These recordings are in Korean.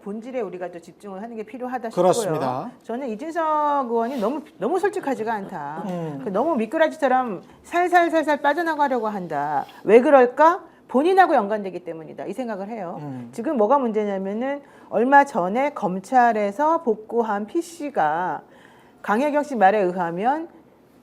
본질에 우리가 또 집중을 하는 게 필요하다 싶고요. 그렇습니다. 저는 이준석 의원이 너무 솔직하지가 않다. 너무 미꾸라지처럼 살살살살 빠져나가려고 한다. 왜 그럴까? 본인하고 연관되기 때문이다. 이 생각을 해요. 지금 뭐가 문제냐면은 얼마 전에 검찰에서 복구한 PC가 강혜경 씨 말에 의하면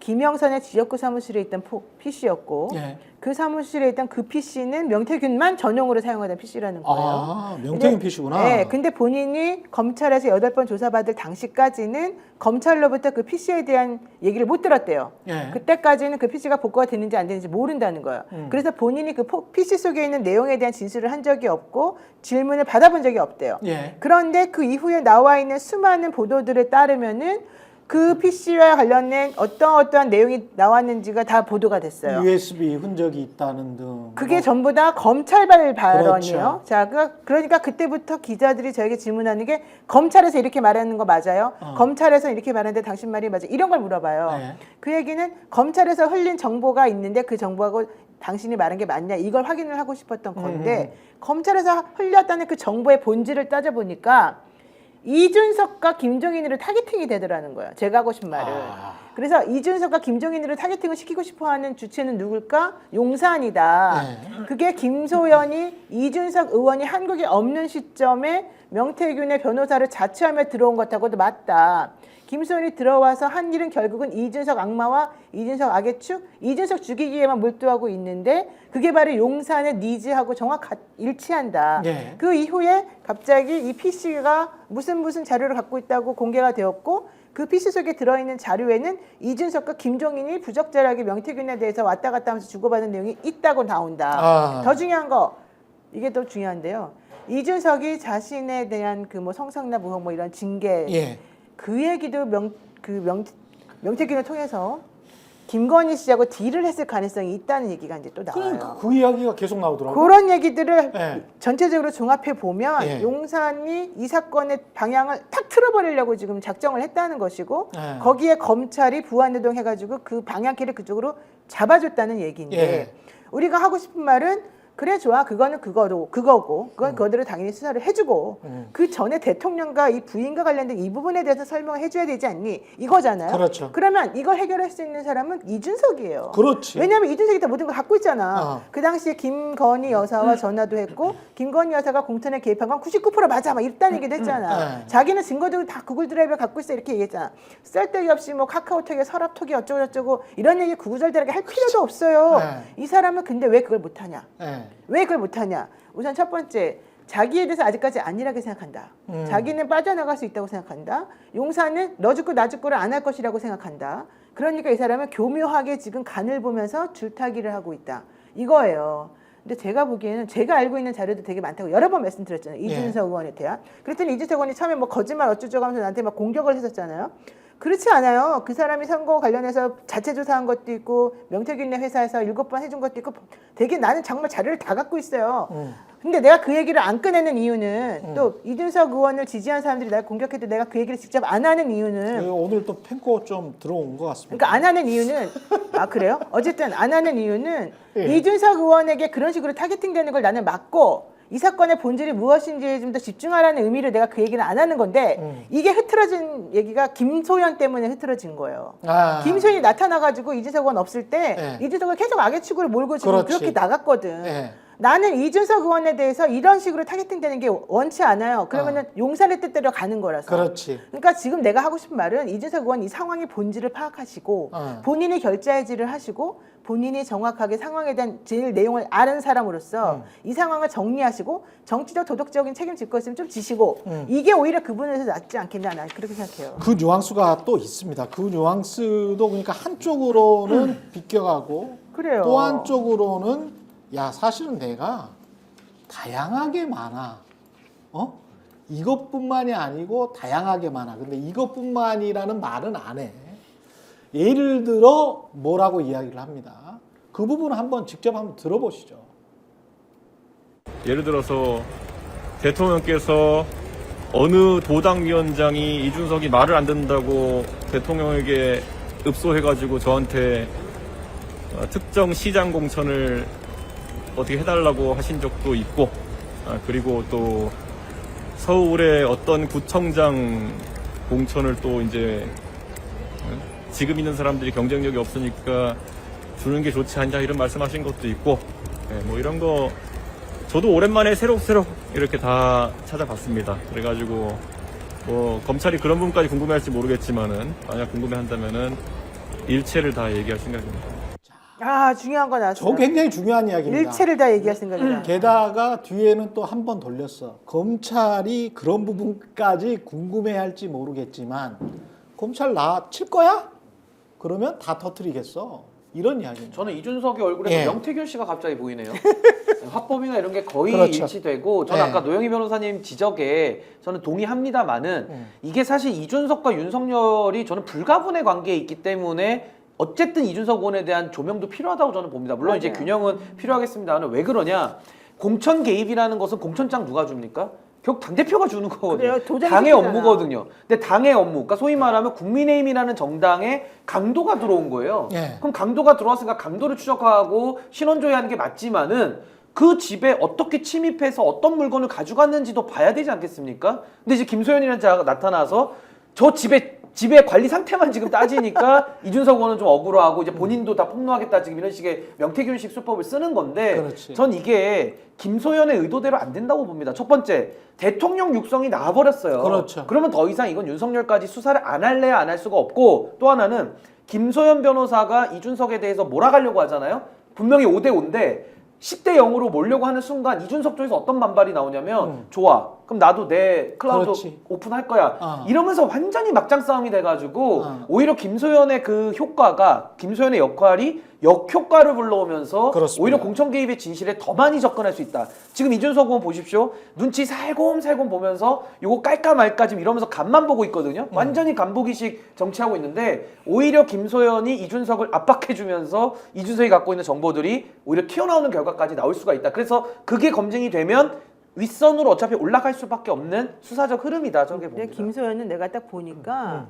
김영선의 지역구 사무실에 있던 PC였고 예. 그 사무실에 있던 그 PC는 명태균만 전용으로 사용하던 PC라는 거예요. 아, 명태균 PC구나. 네, 근데 본인이 검찰에서 8번 조사받을 당시까지는 검찰로부터 그 PC에 대한 얘기를 못 들었대요. 예. 그때까지는 그 PC가 복구가 됐는지 안 됐는지 모른다는 거예요. 그래서 본인이 그 PC 속에 있는 내용에 대한 진술을 한 적이 없고 질문을 받아본 적이 없대요. 예. 그런데 그 이후에 나와 있는 수많은 보도들에 따르면은 그 PC와 관련된 어떠한 내용이 나왔는지가 다 보도가 됐어요. USB 흔적이 있다는 등. 그게 전부 다 검찰 발언이에요. 그렇죠. 자, 그러니까 그때부터 기자들이 저에게 질문하는 게 검찰에서 이렇게 말하는 거 맞아요? 검찰에서 이렇게 말하는데 당신 말이 맞아요? 이런 걸 물어봐요. 네. 그 얘기는 검찰에서 흘린 정보가 있는데 그 정보하고 당신이 말한 게 맞냐 이걸 확인을 하고 싶었던 건데 검찰에서 흘렸다는 그 정보의 본질을 따져보니까 이준석과 김종인으로 타겟팅이 되더라는 거예요. 제가 하고 싶은 말은. 그래서 이준석과 김종인으로 타겟팅을 시키고 싶어하는 주체는 누굴까? 용산이다. 네. 그게 김소연이 이준석 의원이 한국에 없는 시점에 명태균의 변호사를 자처하며 들어온 것하고도 맞다. 김소연이 들어와서 한 일은 결국은 이준석 악마와 이준석 악의 축, 이준석 죽이기에만 몰두하고 있는데 그게 바로 용산의 니즈하고 정확히 일치한다. 네. 그 이후에 갑자기 이 PC가 무슨 자료를 갖고 있다고 공개가 되었고 그 PC 속에 들어있는 자료에는 이준석과 김종인이 부적절하게 명태균에 대해서 왔다 갔다 하면서 주고받은 내용이 있다고 나온다. 더 중요한 거, 이게 더 중요한데요. 이준석이 자신에 대한 그 뭐 성상납 의혹 뭐 이런 징계 예. 그 얘기도 명태균을 통해서 김건희 씨하고 딜을 했을 가능성이 있다는 얘기가 이제 또 나와요. 그러니까 그 이야기가 계속 나오더라고요. 그런 얘기들을 예. 전체적으로 종합해 보면 예. 용산이 이 사건의 방향을 탁 틀어버리려고 지금 작정을 했다는 것이고 예. 거기에 검찰이 부안노동 해가지고 그 방향키를 그쪽으로 잡아줬다는 얘기인데 예. 우리가 하고 싶은 말은 그래 좋아 그거는 그거고 그건 그거대로 당연히 수사를 해주고 그 전에 대통령과 이 부인과 관련된 이 부분에 대해서 설명을 해줘야 되지 않니 이거잖아요. 그렇죠. 그러면 이걸 해결할 수 있는 사람은 이준석이에요. 그렇지. 왜냐하면 이준석이 다 모든 걸 갖고 있잖아. 어. 그 당시에 김건희 여사와 전화도 했고 김건희 여사가 공천에 개입한 건 99% 맞아 막 이랬다는 얘기도 했잖아. 자기는 증거들을 다 구글 드라이브에 갖고 있어 이렇게 얘기했잖아. 쓸데기 없이 뭐 카카오톡에 서랍톡이 어쩌고 저쩌고 이런 얘기 구구절절하게 할 필요도 없어요. 이 사람은 근데 왜 그걸 못하냐. 예. 왜 그걸 못하냐? 우선 첫 번째, 자기에 대해서 아직까지 안일하게 생각한다. 자기는 빠져나갈 수 있다고 생각한다. 용산은 너 죽고 나 죽고를 안 할 것이라고 생각한다. 그러니까 이 사람은 교묘하게 지금 간을 보면서 줄타기를 하고 있다. 이거예요. 근데 제가 보기에는 제가 알고 있는 자료도 되게 많다고 여러 번 말씀드렸잖아요. 이준석 의원에 대한. 그랬더니 이준석 의원이 처음에 뭐 거짓말 어쩌고 하면서 나한테 막 공격을 했었잖아요. 그렇지 않아요. 그 사람이 선거 관련해서 자체 조사한 것도 있고 명태균네 회사에서 7번 해준 것도 있고 되게 나는 정말 자료를 다 갖고 있어요. 근데 내가 그 얘기를 안 꺼내는 이유는 또 이준석 의원을 지지한 사람들이 날 공격해도 내가 그 얘기를 직접 안 하는 이유는 오늘 또 팬코 좀 들어온 것 같습니다. 그러니까 안 하는 이유는 아 그래요? 어쨌든 안 하는 이유는 예. 이준석 의원에게 그런 식으로 타겟팅되는 걸 나는 막고 이 사건의 본질이 무엇인지에 좀 더 집중하라는 의미로 내가 그 얘기는 안 하는 건데 이게 흐트러진 얘기가 김소연 때문에 흐트러진 거예요. 김소연이 나타나가지고 이준석 의원 없을 때 이준석을 계속 악의 축으로 몰고 지금 그렇지. 그렇게 나갔거든. 예. 나는 이준석 의원에 대해서 이런 식으로 타겟팅되는 게 원치 않아요. 그러면은 용산의 뜻대로 가는 거라서. 그렇지. 그러니까 지금 내가 하고 싶은 말은 이준석 의원 이 상황의 본질을 파악하시고 본인이 결자해지를 하시고 본인이 정확하게 상황에 대한 제일 내용을 아는 사람으로서 이 상황을 정리하시고 정치적 도덕적인 책임질 거 있으면 좀 지시고 이게 오히려 그분에서 낫지 않겠나 난 그렇게 생각해요. 그 뉘앙스가 또 있습니다. 그 뉘앙스도 그러니까 한쪽으로는 비껴가고 그래요. 또 한쪽으로는 야 사실은 내가 다양하게 많아. 이것뿐만이 아니고 다양하게 많아. 근데 이것뿐만이라는 말은 안 해. 예를 들어 뭐라고 이야기를 합니다. 그 부분을 한번 직접 한번 들어보시죠. 예를 들어서 대통령께서 어느 도당위원장이 이준석이 말을 안 듣는다고 대통령에게 읍소해가지고 저한테 특정 시장 공천을 어떻게 해달라고 하신 적도 있고, 그리고 또 서울의 어떤 구청장 공천을 또 이제 지금 있는 사람들이 경쟁력이 없으니까 주는 게 좋지 않냐 이런 말씀하신 것도 있고, 뭐 이런 거 저도 오랜만에 새록새록 이렇게 다 찾아봤습니다. 그래가지고 뭐 검찰이 그런 부분까지 궁금해할지 모르겠지만은 만약 궁금해한다면은 일체를 다 얘기할 생각입니다. 아, 중요한 거 나왔어. 저 굉장히 중요한 이야기입니다. 일체를 다 얘기할 생각이다. 게다가 뒤에는 또 한 번 돌렸어. 검찰이 그런 부분까지 궁금해할지 모르겠지만 검찰 나 칠 거야? 그러면 다 터뜨리겠어. 이런 이야기입니다. 저는 이준석의 얼굴에 예. 명태균 씨가 갑자기 보이네요. 화법이나 이런 게 거의 그렇죠. 일치되고 저는 예. 아까 노영희 변호사님 지적에 저는 동의합니다만은 이게 사실 이준석과 윤석열이 저는 불가분의 관계에 있기 때문에 어쨌든 이준석 의원에 대한 조명도 필요하다고 저는 봅니다. 물론 이제 맞아요. 균형은 필요하겠습니다만 왜 그러냐? 공천 개입이라는 것은 공천장 누가 줍니까? 결국 당대표가 주는 거거든요. 그래요. 도장 당의 찍히잖아. 업무거든요. 근데 당의 업무, 그러니까 소위 말하면 국민의힘이라는 정당에 강도가 들어온 거예요. 예. 그럼 강도가 들어왔으니까 강도를 추적하고 신원조회하는 게 맞지만은 그 집에 어떻게 침입해서 어떤 물건을 가져갔는지도 봐야 되지 않겠습니까? 근데 이제 김소연이라는 자가 나타나서 저 집의 관리 상태만 지금 따지니까 이준석 의원은 좀 억울하고 이제 본인도 다 폭로하겠다 지금 이런 식의 명태균식 수법을 쓰는 건데 그렇지. 전 이게 김소연의 의도대로 안 된다고 봅니다. 첫 번째, 대통령 육성이 나와버렸어요. 그렇죠. 그러면 더 이상 이건 윤석열까지 수사를 안 할래야 안 할 수가 없고 또 하나는 김소연 변호사가 이준석에 대해서 몰아가려고 하잖아요. 분명히 5대5인데 10대 0으로 몰려고 하는 순간 이준석 쪽에서 어떤 반발이 나오냐면 좋아. 그럼 나도 내 클라우드 그렇지. 오픈할 거야. 어. 이러면서 완전히 막장 싸움이 돼가지고 어. 오히려 김소연의 그 효과가 김소연의 역할이 역효과를 불러오면서 그렇습니다. 오히려 공천 개입의 진실에 더 많이 접근할 수 있다. 지금 이준석 의원 보십시오. 눈치 살곰살곰 보면서 요거 깔까 말까 지금 이러면서 간만 보고 있거든요. 완전히 간보기식 정치하고 있는데 오히려 김소연이 이준석을 압박해주면서 이준석이 갖고 있는 정보들이 오히려 튀어나오는 결과까지 나올 수가 있다. 그래서 그게 검증이 되면 윗선으로 어차피 올라갈 수밖에 없는 수사적 흐름이다. 저게 근데 봅니다. 김소연은 내가 딱 보니까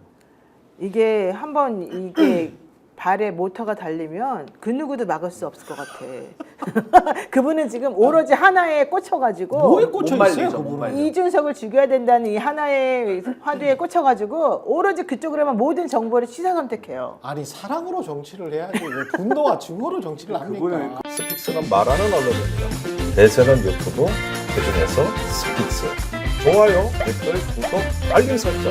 이게 한번 이게 발에 모터가 달리면 그 누구도 막을 수 없을 것 같아. 그분은 지금 오로지 하나에 꽂혀가지고 뭐에 꽂혀 못 있어요, 말리죠, 못 그분은? 말려. 이준석을 죽여야 된다는 이 하나의 화두에 꽂혀가지고 오로지 그쪽으로만 모든 정보를 취사 선택해요. 아니 사랑으로 정치를 해야지 왜 분노와 증오로 정치를 합니까? 스픽스는 말하는 언론입니다. 대세는 유튜브, 그중에서 스픽스. 좋아요, 댓글, 구독, 알림 설정.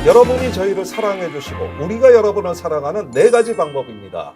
여러분이 저희를 사랑해 주시고 우리가 여러분을 사랑하는 4가지 방법입니다.